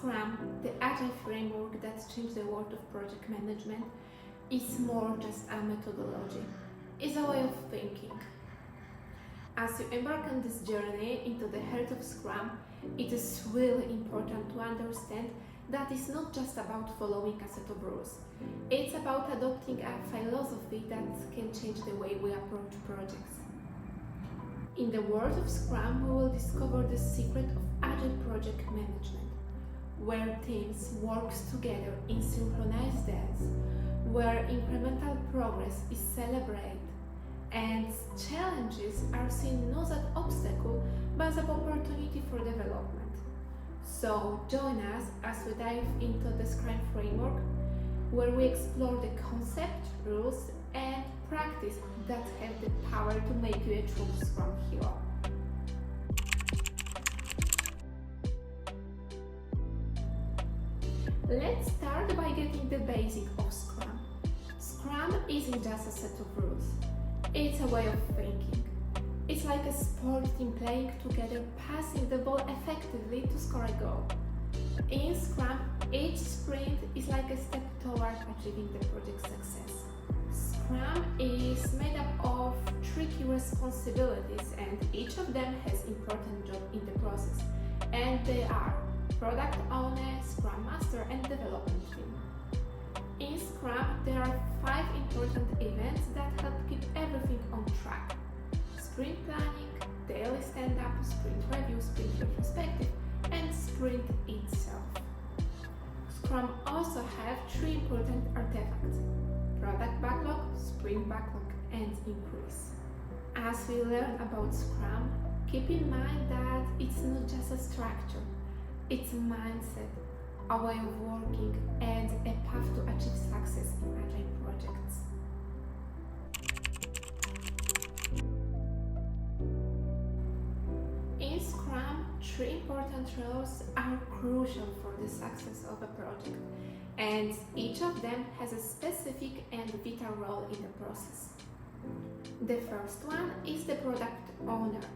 Scrum, the agile framework that changed the world of project management, is more just a methodology. It's a way of thinking. As you embark on this journey into the heart of Scrum, it is really important to understand that it's not just about following a set of rules. It's about adopting a philosophy that can change the way we approach projects. In the world of Scrum, we will discover the secret of agile project management, where teams work together in synchronized dance, where incremental progress is celebrated, and challenges are seen not as obstacle but as an opportunity for development. So join us as we dive into the Scrum framework, where we explore the concept, rules, and practice that have the power to make you a true Scrum hero. Let's start by getting the basic of Scrum. Scrum isn't just a set of rules. It's a way of thinking. It's like a sport team playing together, passing the ball effectively to score a goal. In Scrum, each sprint is like a step toward achieving the project success. Scrum is made up of tricky responsibilities, and each of them has important job in the process. And they are product owner, Scrum master, and development team. In Scrum, there are 5 important events that help keep everything on track: sprint planning, daily stand-up, sprint review, sprint retrospective, and sprint itself. Scrum also have 3 important artifacts: product backlog, sprint backlog, and increase. As we learn about Scrum, keep in mind that it's not just a structure, it's a mindset, a way of working, and a path to achieve success in agile projects. In Scrum, 3 important roles are crucial for the success of a project, and each of them has a specific and vital role in the process. The first one is the product owner,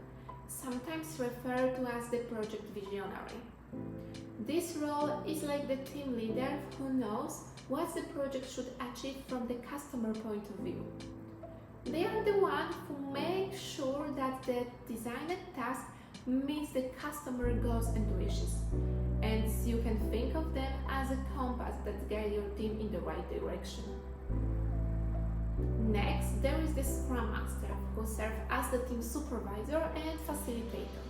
sometimes referred to as the project visionary. This role is like the team leader who knows what the project should achieve from the customer point of view. They are the one who make sure that the designed task meets the customer goals and wishes, and you can think of them as a compass that guides your team in the right direction. Next, there is the Scrum Master, who serves as the team supervisor and facilitator.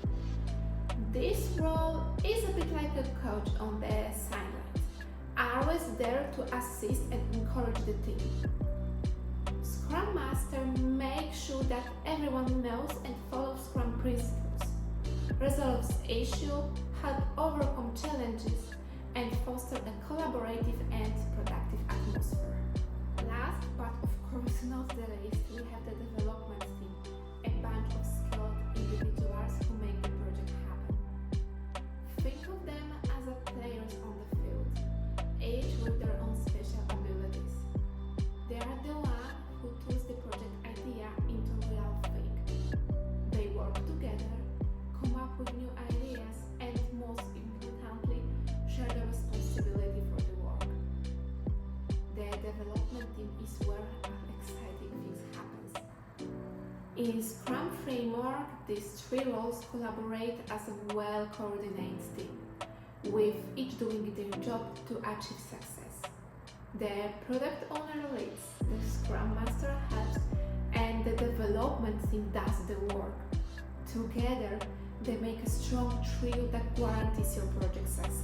This role is a bit like a coach on the sidelines, always there to assist and encourage the team. Scrum Master makes sure that everyone knows and follows Scrum principles, resolves issues, helps overcome challenges, and fosters a collaborative and productive atmosphere. Last but of course not the least, we have the development team, a bunch of skilled individuals who make the project happen. Think of them as players on the field, each with their own special abilities. They are the one who turns the project idea into real thing. They work together, come up with new ideas, and most importantly, share the responsibility for the work. The development team is where exciting things happen. In Scrum framework, these 3 roles collaborate as a well-coordinated team, with each doing their job to achieve success. The product owner leads, the Scrum Master helps, and the development team does the work. Together, they make a strong trio that guarantees your project success.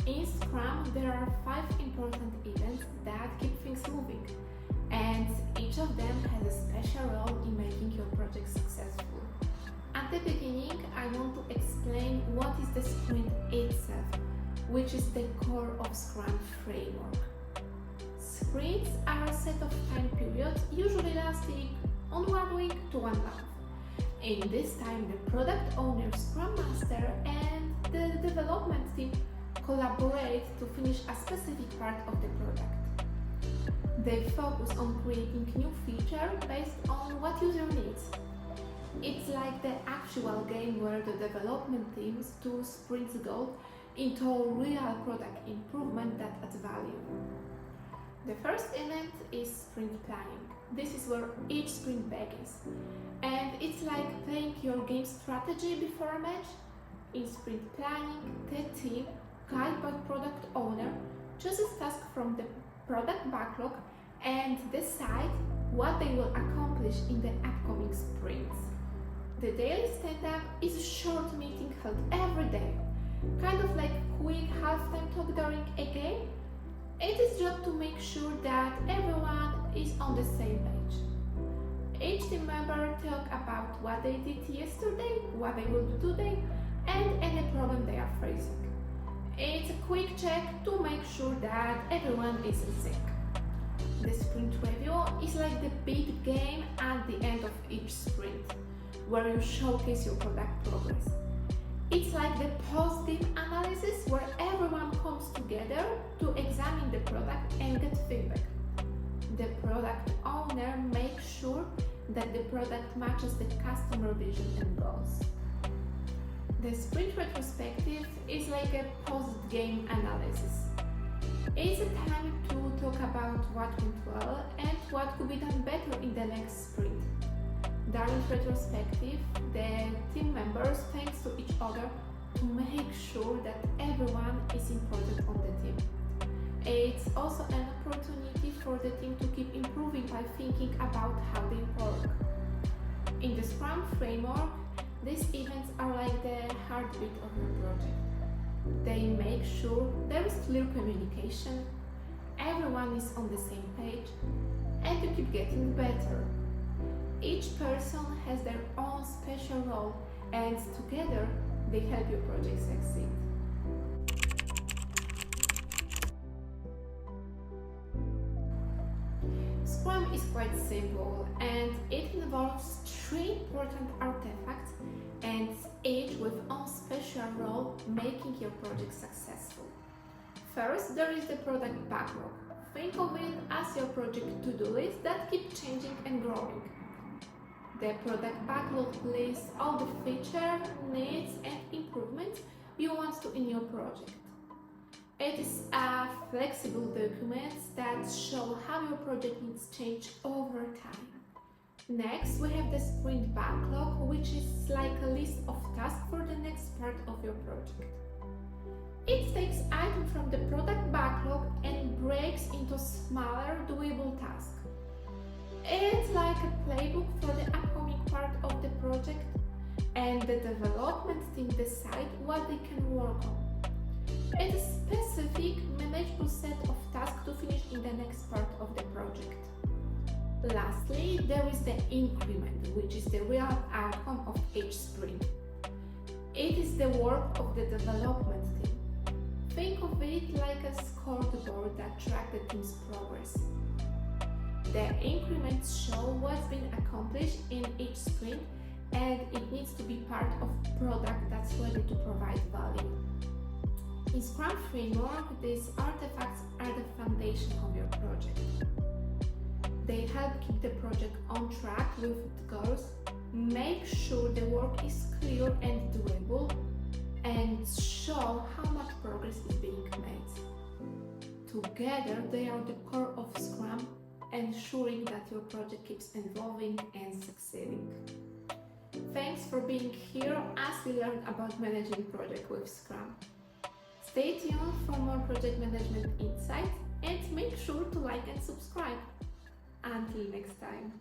In Scrum, there are 5 important events that keep things moving, and each of them has a special role in making your project successful. At the beginning, I want to explain what is the sprint itself, which is the core of Scrum framework. Sprints are a set of time periods usually lasting on 1 week to 1 month. In this time, the product owner, Scrum Master, and the development team collaborate to finish a specific part of the product. They focus on creating new features based on what user needs. It's like the actual game where the development teams do sprints goal into real product improvement that adds value. The first event is sprint planning. This is where each sprint begins. And it's like playing your game strategy before a match. In sprint planning, the team, guided by product owner, chooses tasks from the product backlog and decide what they will accomplish in the upcoming sprints. The daily stand-up is a short meeting held every day, kind of like a quick halftime talk during a game. It is job to make sure that everyone is on the same page. Each team member talk about what they did yesterday, what they will do today, and any problem they are facing. It's a quick check to make sure that everyone is in sync. The sprint review is like the big game at the end of each sprint, where you showcase your product progress. It's like the post-game analysis where everyone comes together to examine the product and get feedback. The product owner makes sure that the product matches the customer vision and goals. The sprint retrospective is like a post-game analysis. It's a time to talk about what went well and what could be done better in the next sprint. During retrospective, the team members thanks to each other to make sure that everyone is important on the team. It's also an opportunity for the team to keep improving by thinking about how they work. In the Scrum framework, these events are like the heartbeat of your project. They make sure there is clear communication, everyone is on the same page, and you keep getting better. Each person has their own special role, and together they help your project succeed. Scrum is quite simple, and it involves three important artifacts, and each with own special role making your project successful. First, there is the product backlog. Think of it as your project to-do list that keeps changing and growing. The product backlog lists all the features, needs, and improvements you want to in your project. It is a flexible document that shows how your project needs change over time. Next, we have the sprint backlog, which is like a list of tasks for the next part of your project. It takes items from the product backlog and breaks into smaller, doable tasks. It's like a playbook for the upcoming part of the project, and the development team decide what they can work on. It's a specific, manageable set of tasks to finish in the next part of the project. Lastly, there is the increment, which is the real outcome of each sprint. It is the work of the development team. Think of it like a scoreboard that tracks the team's progress. The increments show what's been accomplished in each sprint, and it needs to be part of a product that's ready to provide value. In Scrum framework, these artifacts are the foundation of your project. They help keep the project on track with its goals, make sure the work is clear and doable, and show how much progress is being made. Together, they are the core of Scrum, ensuring that your project keeps evolving and succeeding. Thanks for being here as we learn about managing projects with Scrum. Stay tuned for more project management insights and make sure to like and subscribe. Until next time.